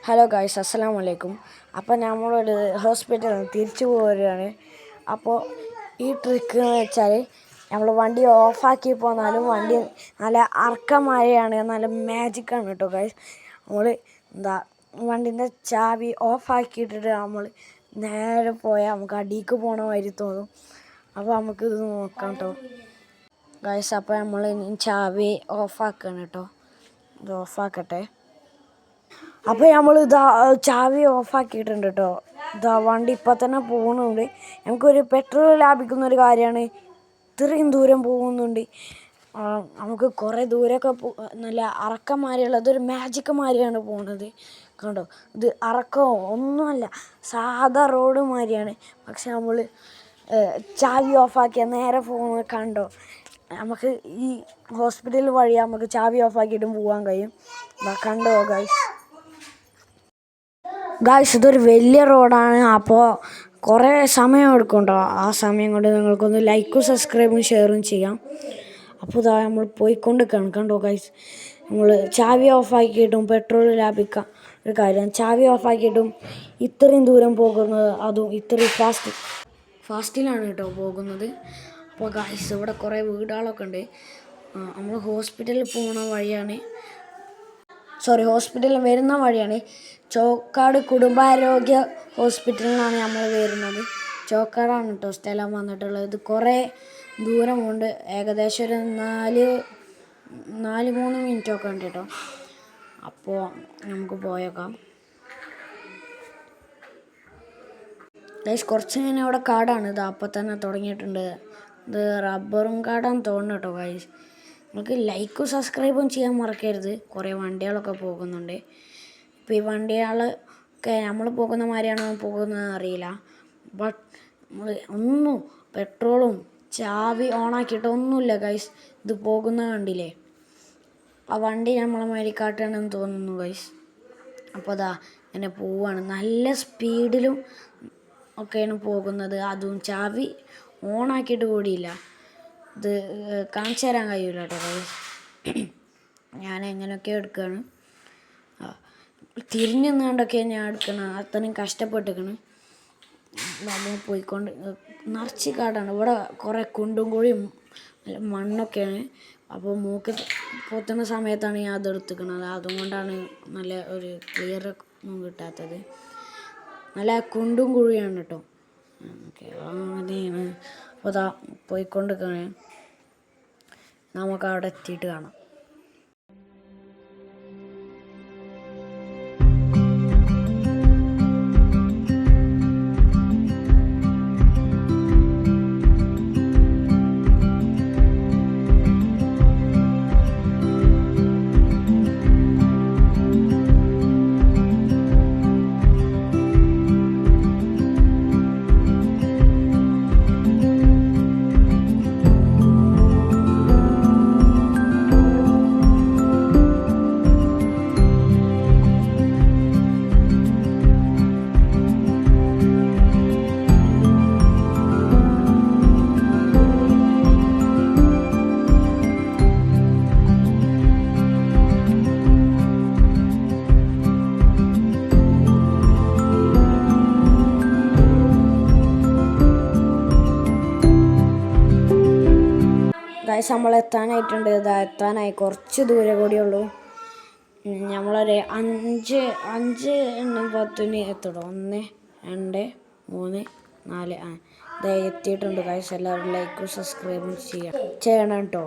Hello guys, അസ്സലാമു അലൈക്കും. അപ്പോൾ നമ്മളൊരു ഹോസ്പിറ്റലിൽ നിന്ന് തിരിച്ചു പോരുകയാണ്. അപ്പോൾ ഈ ട്രിക്ക് എന്ന് വെച്ചാൽ നമ്മൾ വണ്ടി ഓഫാക്കി പോന്നാലും വണ്ടി നല്ല അറക്കമാരെയാണ്, നല്ല മാജിക്കാണ് കേട്ടോ ഗായ്സ്. നമ്മൾ വണ്ടീൻ്റെ ചാവി ഓഫാക്കിയിട്ടിട്ട് നമ്മൾ നേരെ പോയാൽ നമുക്ക് അടിക്ക് പോകണ മാതിരി തോന്നും. അപ്പോൾ നമുക്കിത് നോക്കാം കേട്ടോ ഗായ്സ്. അപ്പോൾ നമ്മൾ ചാവി ഓഫാക്കണം കേട്ടോ. ഇത് ഓഫാക്കട്ടെ. അപ്പോൾ നമ്മൾ ചാവി ഓഫാക്കിയിട്ടുണ്ട് കേട്ടോ. വണ്ടി ഇപ്പം തന്നെ പോകുന്നുണ്ട്. നമുക്കൊരു പെട്രോൾ ലാഭിക്കുന്നൊരു കാര്യമാണ്. ഇത്രയും ദൂരം പോകുന്നുണ്ട്. നമുക്ക് കുറേ ദൂരമൊക്കെ നല്ല അറക്കം മാതിരിയുള്ള അതൊരു മാജിക് മാതിരിയാണ് പോകുന്നത്. കണ്ടോ, ഇത് അറക്കമോ ഒന്നുമല്ല, സാധാ റോഡ് മാതിരിയാണ്. പക്ഷെ നമ്മൾ ചാവി ഓഫാക്കിയാൽ നേരെ പോകുന്നത് കണ്ടോ. നമുക്ക് ഈ ഹോസ്പിറ്റൽ വഴി നമുക്ക് ചാവി ഓഫാക്കിയിട്ടും പോകാൻ കഴിയും. കണ്ടോ ഗായ്സ്, ഇതൊരു വലിയ റോഡാണ്. അപ്പോൾ കുറേ സമയം എടുക്കും കേട്ടോ. ആ സമയം കൊണ്ട് നിങ്ങൾക്കൊന്ന് ലൈക്കും സബ്സ്ക്രൈബും ഷെയറും ചെയ്യാം. അപ്പോൾ നമ്മൾ പോയിക്കൊണ്ടിരിക്കുകയാണ്. കണ്ടോ ഗായ്സ്, നമ്മൾ ചാവി ഓഫാക്കിയിട്ടും പെട്രോൾ ലാഭിക്കാം ഒരു കാര്യം. ചാവി ഓഫാക്കിയിട്ടും ഇത്രയും ദൂരം പോകുന്നത്, അതും ഇത്രയും ഫാസ്റ്റിലാണ് കേട്ടോ പോകുന്നത്. അപ്പോൾ ഗായ്സ്, ഇവിടെ കുറേ വീടുകളൊക്കെ ഉണ്ട്. നമ്മൾ ഹോസ്പിറ്റലിൽ പോകുന്ന വഴിയാണ്, ഹോസ്പിറ്റലിൽ വരുന്ന വഴിയാണ്. ചോക്കാട് കുടുംബാരോഗ്യ ഹോസ്പിറ്റലിലാണ് നമ്മൾ വരുന്നത്. ചോക്കാടാണ് കേട്ടോ സ്ഥലം വന്നിട്ടുള്ളത്. ഇത് കുറേ ദൂരമുണ്ട്, ഏകദേശം ഒരു 3 മിനിറ്റൊക്കെ ഉണ്ട് കേട്ടോ. അപ്പോൾ നമുക്ക് പോയേക്കാം ഗൈസ്. കുറച്ച് ഇങ്ങനെ അവിടെ കാടാണ്. ഇത് അപ്പം തന്നെ തുടങ്ങിയിട്ടുണ്ട്. ഇത് റബ്ബറും കാടാന്ന് തോന്നുന്നു കേട്ടോ ഗൈസ്. നമുക്ക് ലൈക്കും സബ്സ്ക്രൈബും ചെയ്യാൻ മറക്കരുത്. കുറേ വണ്ടികളൊക്കെ പോകുന്നുണ്ട്. ഇപ്പോൾ ഈ വണ്ടികളൊക്കെ നമ്മൾ പോകുന്ന മാതിരിയാണോ പോകുന്നതെന്ന് അറിയില്ല. ബട്ട് നമ്മൾ പെട്രോളും ചാവി ഓണാക്കിയിട്ട് ഒന്നുമില്ല ഗൈസ്. ഇത് പോകുന്ന കണ്ടില്ലേ, ആ വണ്ടി നമ്മളെ മാതിരി കാട്ടുകയാണെന്ന് തോന്നുന്നു ഗൈസ്. അപ്പോൾ ഇങ്ങനെ പോവുകയാണ്, നല്ല സ്പീഡിലും ഒക്കെയാണ് പോകുന്നത്. അതും ചാവി ഓണാക്കിയിട്ട് കൂടിയില്ല. ഇത് കാണിച്ചു തരാൻ കഴിയില്ല കേട്ടോ ഗൈസ്. ഞാൻ എങ്ങനെയൊക്കെ എടുക്കുകയാണ്, തിരിഞ്ഞു നിന്നുകൊണ്ടൊക്കെ ഞാൻ എടുക്കണം. അത്രയും കഷ്ടപ്പെട്ടിരിക്കണം. നമ്മൾ പോയിക്കൊണ്ട് നിറച്ച് കാടാണ്. ഇവിടെ കുറേ കുണ്ടും കുഴിയും മണ്ണൊക്കെയാണ്. അപ്പോൾ മൂക്ക് പൊത്തുന്ന സമയത്താണ് ഞാൻ അതെടുത്തിക്കുന്നത്. അതുകൊണ്ടാണ് നല്ല ഒരു ക്ലിയർ ഒന്നും കിട്ടാത്തത്. നല്ല കുണ്ടും കുഴിയാണ് കേട്ടോ. അങ്ങനെയാണ്. അപ്പോൾ പോയിക്കൊണ്ടിരിക്കണേ. നമുക്ക് അവിടെ എത്തിയിട്ട് കാണാം. ഗൈസ്, നമ്മൾ എത്താനായിട്ടുണ്ട്. എത്താനായി, കുറച്ച് ദൂരെ കൂടിയുള്ളൂ. നമ്മളൊരു 5 10 എത്തണം. 1 2 3 4 എത്തിയിട്ടുണ്ട് ഗൈസ്. എല്ലാവരും ലൈക്കും സബ്സ്ക്രൈബും ചെയ്യണം കേട്ടോ.